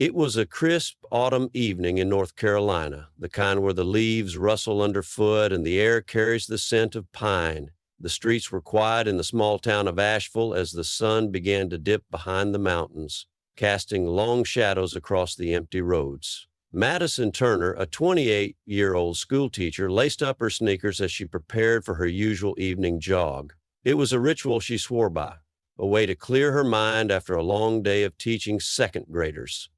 It was a crisp autumn evening in North Carolina, the kind where the leaves rustle underfoot and the air carries the scent of pine. The streets were quiet in the small town of Asheville as the sun began to dip behind the mountains, casting long shadows across the empty roads. Madison Turner, a 28-year-old schoolteacher, laced up her sneakers as she prepared for her usual evening jog. It was a ritual she swore by, a way to clear her mind after a long day of teaching second graders.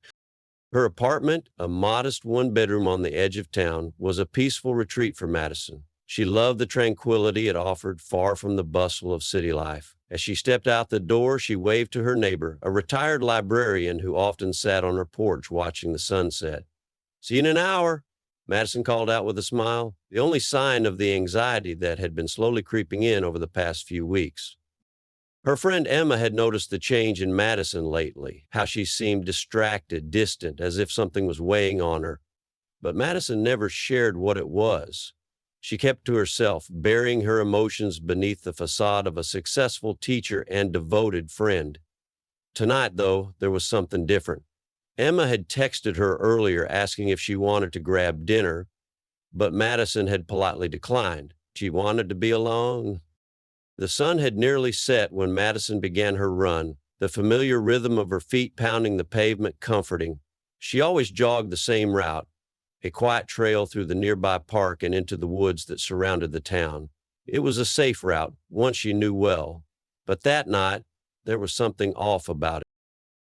Her apartment, a modest one-bedroom on the edge of town, was a peaceful retreat for Madison. She loved the tranquility it offered, far from the bustle of city life. As she stepped out the door, she waved to her neighbor, a retired librarian who often sat on her porch watching the sunset. "See you in an hour," Madison called out with a smile, the only sign of the anxiety that had been slowly creeping in over the past few weeks. Her friend Emma had noticed the change in Madison lately, how she seemed distracted, distant, as if something was weighing on her. But Madison never shared what it was. She kept to herself, burying her emotions beneath the facade of a successful teacher and devoted friend. Tonight, though, there was something different. Emma had texted her earlier asking if she wanted to grab dinner, but Madison had politely declined. She wanted to be alone. The sun had nearly set when Madison began her run, the familiar rhythm of her feet pounding the pavement comforting. She always jogged the same route, a quiet trail through the nearby park and into the woods that surrounded the town. It was a safe route, one she knew well. But that night, there was something off about it.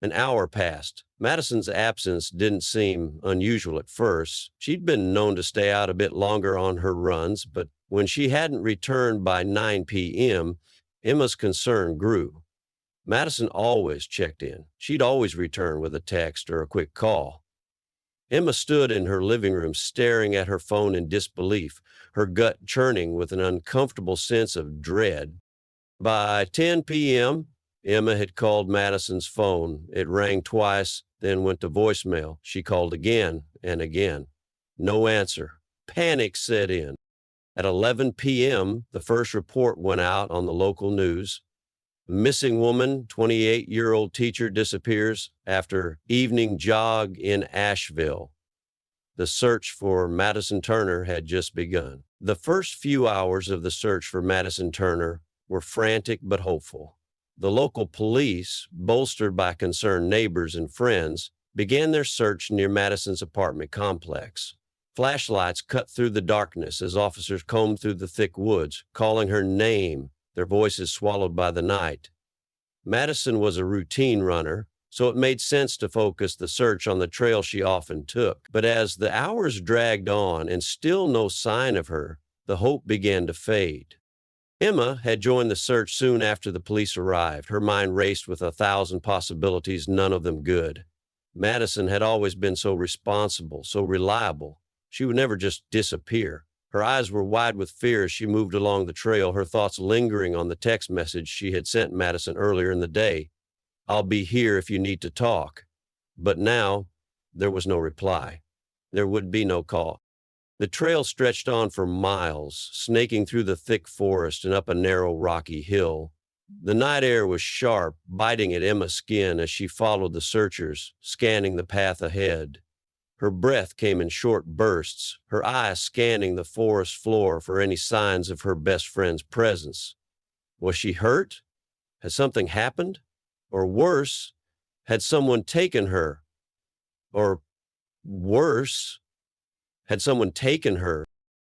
An hour passed. Madison's absence didn't seem unusual at first. She'd been known to stay out a bit longer on her runs, but when she hadn't returned by 9 p.m., Emma's concern grew. Madison always checked in. She'd always return with a text or a quick call. Emma stood in her living room staring at her phone in disbelief, her gut churning with an uncomfortable sense of dread. By 10 p.m., Emma had called Madison's phone. It rang twice, then went to voicemail. She called again and again. No answer. Panic set in. At 11 p.m., the first report went out on the local news. Missing woman, 28-year-old teacher disappears after evening jog in Asheville. The search for Madison Turner had just begun. The first few hours of the search for Madison Turner were frantic but hopeful. The local police, bolstered by concerned neighbors and friends, began their search near Madison's apartment complex. Flashlights cut through the darkness as officers combed through the thick woods, calling her name, their voices swallowed by the night. Madison was a routine runner, so it made sense to focus the search on the trail she often took. But as the hours dragged on and still no sign of her, the hope began to fade. Emma had joined the search soon after the police arrived. Her mind raced with 1,000 possibilities, none of them good. Madison had always been so responsible, so reliable. She would never just disappear. Her eyes were wide with fear as she moved along the trail, her thoughts lingering on the text message she had sent Madison earlier in the day. "I'll be here if you need to talk." But now, there was no reply. There would be no call. The trail stretched on for miles, snaking through the thick forest and up a narrow rocky hill. The night air was sharp, biting at Emma's skin as she followed the searchers, scanning the path ahead. Her breath came in short bursts, her eyes scanning the forest floor for any signs of her best friend's presence. Was she hurt? Had something happened? Or worse, had someone taken her? Or worse, had someone taken her?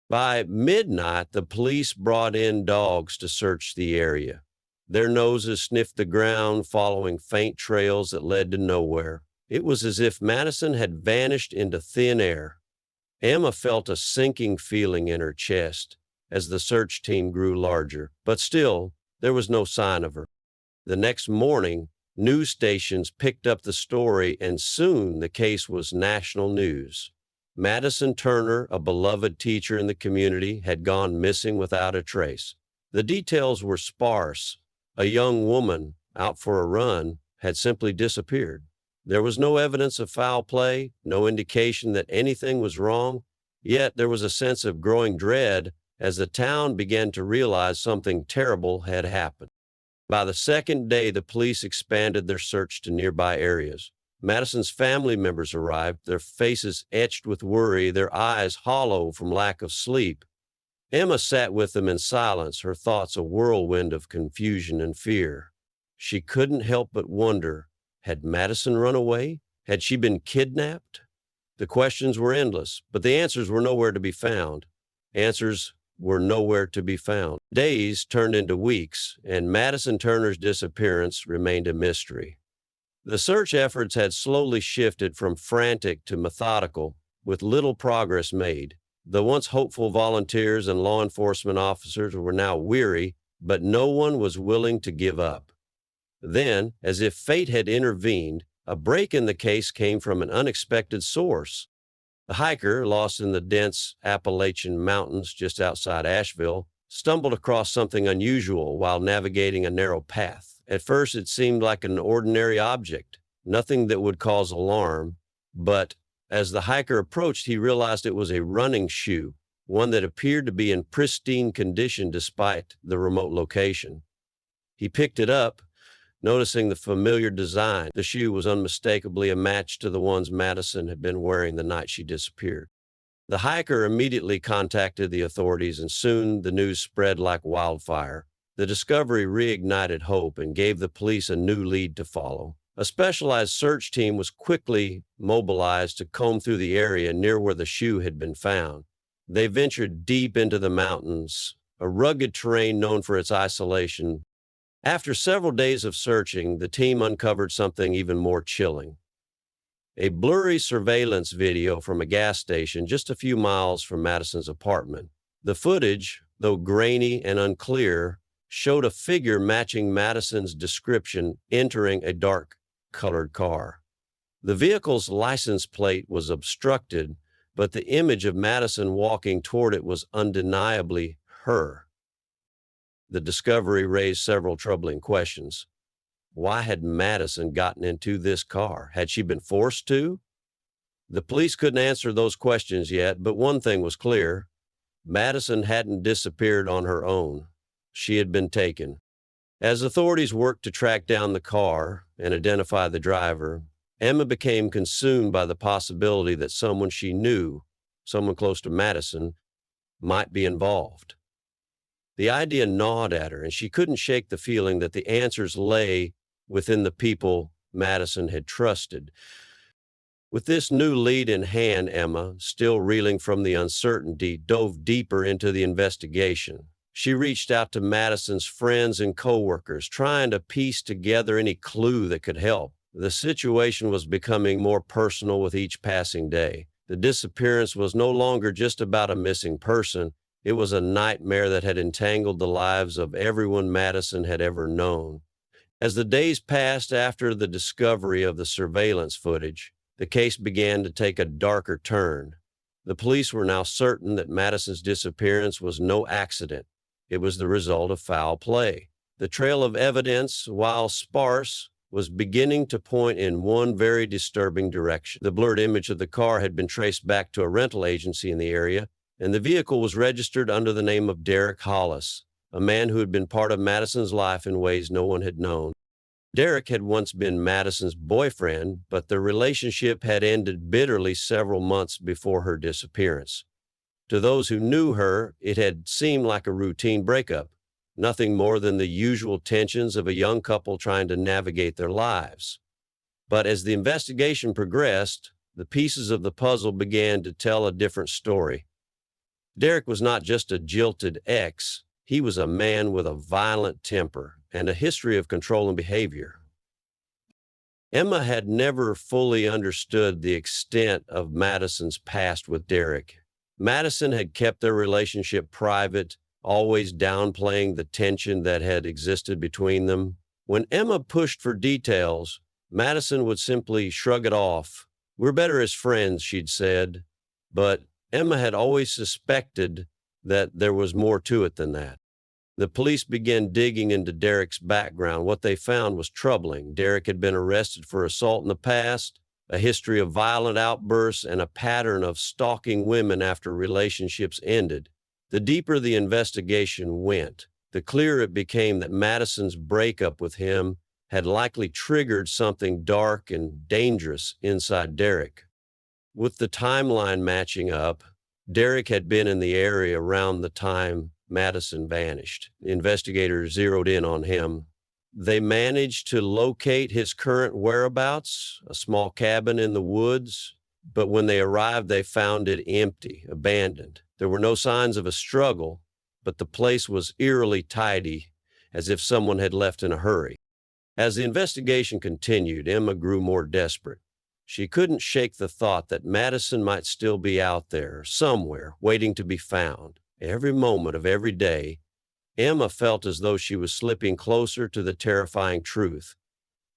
By midnight, the police brought in dogs to search the area. Their noses sniffed the ground, following faint trails that led to nowhere. It was as if Madison had vanished into thin air. Emma felt a sinking feeling in her chest as the search team grew larger, but still, there was no sign of her. The next morning, news stations picked up the story, and soon the case was national news. Madison Turner, a beloved teacher in the community, had gone missing without a trace. The details were sparse. A young woman, out for a run, had simply disappeared. There was no evidence of foul play, no indication that anything was wrong, yet there was a sense of growing dread as the town began to realize something terrible had happened. By the second day, the police expanded their search to nearby areas. Madison's family members arrived, their faces etched with worry, their eyes hollow from lack of sleep. Emma sat with them in silence, her thoughts a whirlwind of confusion and fear. She couldn't help but wonder, had Madison run away? Had she been kidnapped? The questions were endless, but the answers were nowhere to be found. Answers were nowhere to be found. Days turned into weeks, and Madison Turner's disappearance remained a mystery. The search efforts had slowly shifted from frantic to methodical, with little progress made. The once hopeful volunteers and law enforcement officers were now weary, but no one was willing to give up. Then, as if fate had intervened, a break in the case came from an unexpected source. The hiker, lost in the dense Appalachian Mountains just outside Asheville, stumbled across something unusual while navigating a narrow path. At first, it seemed like an ordinary object, nothing that would cause alarm, but as the hiker approached, he realized it was a running shoe, one that appeared to be in pristine condition despite the remote location. He picked it up, noticing the familiar design. The shoe was unmistakably a match to the ones Madison had been wearing the night she disappeared. The hiker immediately contacted the authorities, and soon the news spread like wildfire. The discovery reignited hope and gave the police a new lead to follow. A specialized search team was quickly mobilized to comb through the area near where the shoe had been found. They ventured deep into the mountains, a rugged terrain known for its isolation. After several days of searching, the team uncovered something even more chilling. A blurry surveillance video from a gas station just a few miles from Madison's apartment. The footage, though grainy and unclear, showed a figure matching Madison's description entering a dark-colored car. The vehicle's license plate was obstructed, but the image of Madison walking toward it was undeniably her. The discovery raised several troubling questions. Why had Madison gotten into this car? Had she been forced to? The police couldn't answer those questions yet, but one thing was clear. Madison hadn't disappeared on her own. She had been taken. As authorities worked to track down the car and identify the driver, Emma became consumed by the possibility that someone she knew, someone close to Madison, might be involved. The idea gnawed at her, and she couldn't shake the feeling that the answers lay within the people Madison had trusted. With this new lead in hand, Emma, still reeling from the uncertainty, dove deeper into the investigation. She reached out to Madison's friends and coworkers, trying to piece together any clue that could help. The situation was becoming more personal with each passing day. The disappearance was no longer just about a missing person. It was a nightmare that had entangled the lives of everyone Madison had ever known. As the days passed after the discovery of the surveillance footage, the case began to take a darker turn. The police were now certain that Madison's disappearance was no accident. It was the result of foul play. The trail of evidence, while sparse, was beginning to point in one very disturbing direction. The blurred image of the car had been traced back to a rental agency in the area, and the vehicle was registered under the name of Derek Hollis, a man who had been part of Madison's life in ways no one had known. Derek had once been Madison's boyfriend, but the relationship had ended bitterly several months before her disappearance. To those who knew her, it had seemed like a routine breakup, nothing more than the usual tensions of a young couple trying to navigate their lives. But as the investigation progressed, the pieces of the puzzle began to tell a different story. Derek was not just a jilted ex, he was a man with a violent temper and a history of controlling behavior. Emma had never fully understood the extent of Madison's past with Derek. Madison had kept their relationship private, always downplaying the tension that had existed between them. When Emma pushed for details, Madison would simply shrug it off. "We're better as friends," she'd said. But Emma had always suspected that there was more to it than that. The police began digging into Derek's background. What they found was troubling. Derek had been arrested for assault in the past, a history of violent outbursts, and a pattern of stalking women after relationships ended. The deeper the investigation went, the clearer it became that Madison's breakup with him had likely triggered something dark and dangerous inside Derek. With the timeline matching up, Derek had been in the area around the time Madison vanished. Investigators zeroed in on him. They managed to locate his current whereabouts, a small cabin in the woods, but when they arrived, they found it empty, abandoned. There were no signs of a struggle, but the place was eerily tidy, as if someone had left in a hurry. As the investigation continued, Emma grew more desperate. She couldn't shake the thought that Madison might still be out there, somewhere, waiting to be found. Every moment of every day, Emma felt as though she was slipping closer to the terrifying truth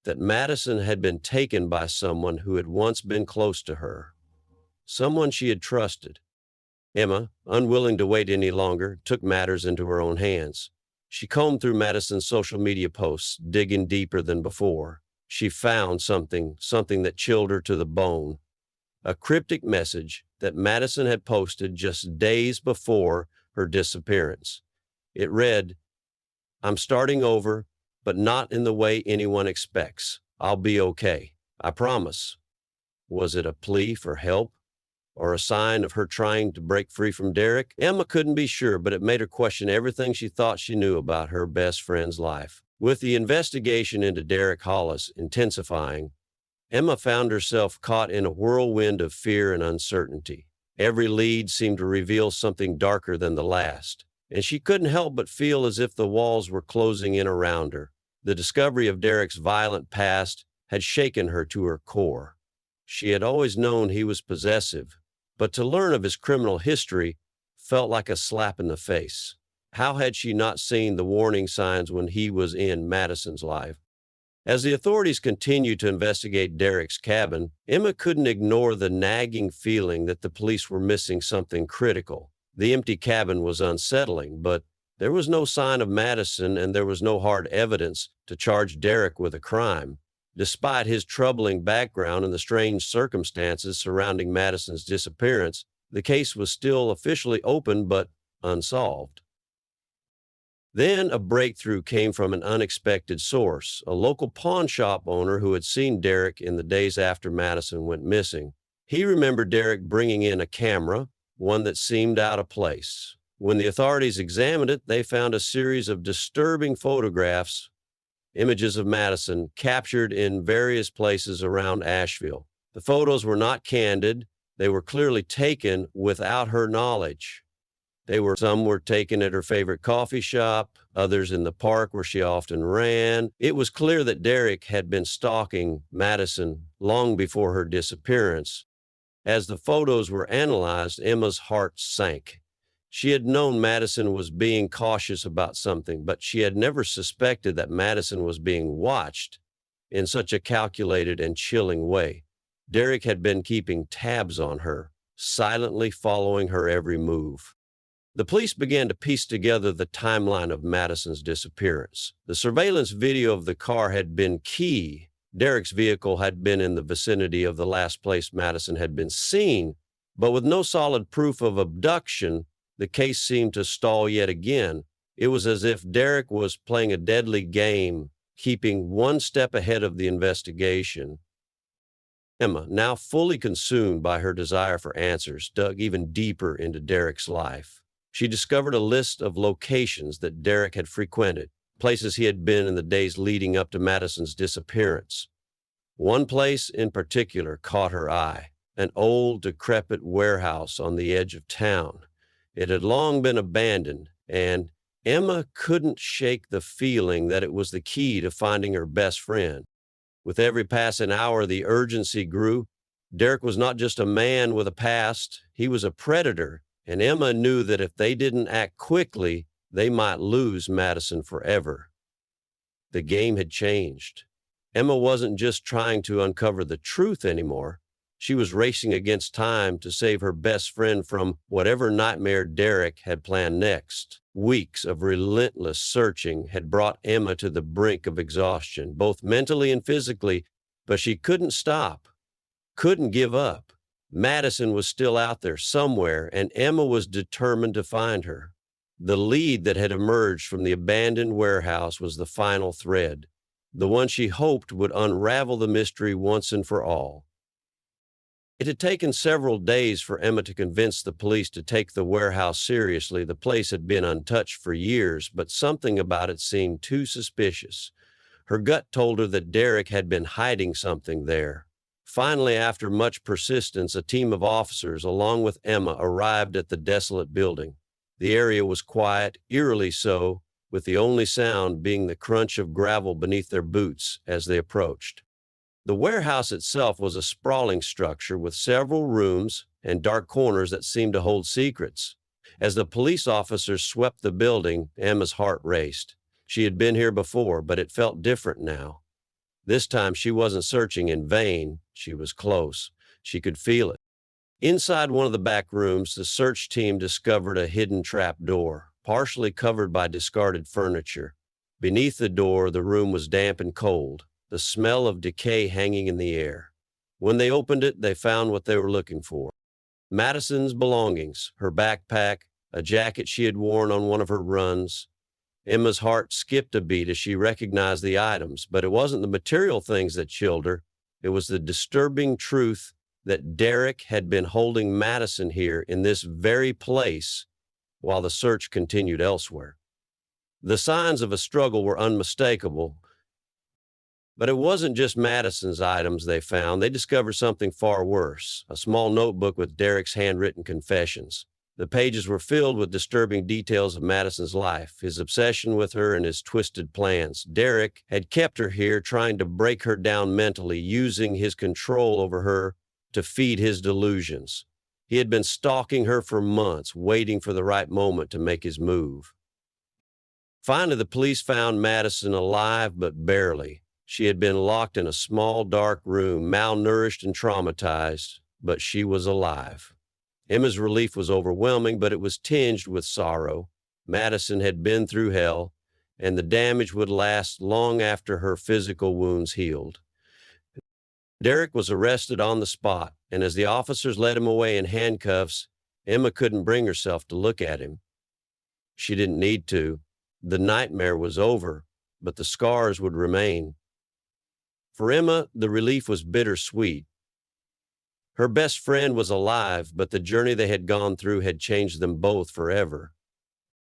that Madison had been taken by someone who had once been close to her, someone she had trusted. Emma, unwilling to wait any longer, took matters into her own hands. She combed through Madison's social media posts, digging deeper than before. She found something that chilled her to the bone. A cryptic message that Madison had posted just days before her disappearance. It read, "I'm starting over, but not in the way anyone expects. I'll be okay. I promise." Was it a plea for help or a sign of her trying to break free from Derek? Emma couldn't be sure, but it made her question everything she thought she knew about her best friend's life. With the investigation into Derek Hollis intensifying, Emma found herself caught in a whirlwind of fear and uncertainty. Every lead seemed to reveal something darker than the last, and she couldn't help but feel as if the walls were closing in around her. The discovery of Derek's violent past had shaken her to her core. She had always known he was possessive, but to learn of his criminal history felt like a slap in the face. How had she not seen the warning signs when he was in Madison's life? As the authorities continued to investigate Derek's cabin, Emma couldn't ignore the nagging feeling that the police were missing something critical. The empty cabin was unsettling, but there was no sign of Madison and there was no hard evidence to charge Derek with a crime. Despite his troubling background and the strange circumstances surrounding Madison's disappearance, the case was still officially open but unsolved. Then a breakthrough came from an unexpected source, a local pawn shop owner who had seen Derek in the days after Madison went missing. He remembered Derek bringing in a camera, one that seemed out of place. When the authorities examined it, they found a series of disturbing photographs, images of Madison captured in various places around Asheville. The photos were not candid. They were clearly taken without her knowledge. Some were taken at her favorite coffee shop, others in the park where she often ran. It was clear that Derek had been stalking Madison long before her disappearance. As the photos were analyzed, Emma's heart sank. She had known Madison was being cautious about something, but she had never suspected that Madison was being watched in such a calculated and chilling way. Derek had been keeping tabs on her, silently following her every move. The police began to piece together the timeline of Madison's disappearance. The surveillance video of the car had been key. Derek's vehicle had been in the vicinity of the last place Madison had been seen, but with no solid proof of abduction, the case seemed to stall yet again. It was as if Derek was playing a deadly game, keeping one step ahead of the investigation. Emma, now fully consumed by her desire for answers, dug even deeper into Derek's life. She discovered a list of locations that Derek had frequented, places he had been in the days leading up to Madison's disappearance. One place in particular caught her eye, an old, decrepit warehouse on the edge of town. It had long been abandoned, and Emma couldn't shake the feeling that it was the key to finding her best friend. With every passing hour, the urgency grew. Derek was not just a man with a past, he was a predator, and Emma knew that if they didn't act quickly, they might lose Madison forever. The game had changed. Emma wasn't just trying to uncover the truth anymore. She was racing against time to save her best friend from whatever nightmare Derek had planned next. Weeks of relentless searching had brought Emma to the brink of exhaustion, both mentally and physically, but she couldn't stop, couldn't give up. Madison was still out there somewhere, and Emma was determined to find her. The lead that had emerged from the abandoned warehouse was the final thread. the one she hoped would unravel the mystery once and for all. It had taken several days for Emma to convince the police to take the warehouse seriously. The place had been untouched for years, but something about it seemed too suspicious. Her gut told her that Derek had been hiding something there. Finally, after much persistence, a team of officers, along with Emma, arrived at the desolate building. The area was quiet, eerily so, with the only sound being the crunch of gravel beneath their boots as they approached. The warehouse itself was a sprawling structure with several rooms and dark corners that seemed to hold secrets. As the police officers swept the building, Emma's heart raced. She had been here before, but it felt different now. This time she wasn't searching in vain. She was close. She could feel it. Inside one of the back rooms, the search team discovered a hidden trap door, partially covered by discarded furniture. Beneath the door, the room was damp and cold, the smell of decay hanging in the air. When they opened it, they found what they were looking for. Madison's belongings, her backpack, a jacket she had worn on one of her runs. Emma's heart skipped a beat as she recognized the items, but it wasn't the material things that chilled her. It was the disturbing truth that Derek had been holding Madison here in this very place while the search continued elsewhere. The signs of a struggle were unmistakable, but it wasn't just Madison's items they found. They discovered something far worse, a small notebook with Derek's handwritten confessions. The pages were filled with disturbing details of Madison's life, his obsession with her, and his twisted plans. Derek had kept her here, trying to break her down mentally, using his control over her to feed his delusions. He had been stalking her for months, waiting for the right moment to make his move. Finally, the police found Madison alive, but barely. She had been locked in a small, dark room, malnourished and traumatized, but she was alive. Emma's relief was overwhelming, but it was tinged with sorrow. Madison had been through hell, and the damage would last long after her physical wounds healed. Derek was arrested on the spot, and as the officers led him away in handcuffs, Emma couldn't bring herself to look at him. She didn't need to. The nightmare was over, but the scars would remain. For Emma, the relief was bittersweet. Her best friend was alive, but the journey they had gone through had changed them both forever.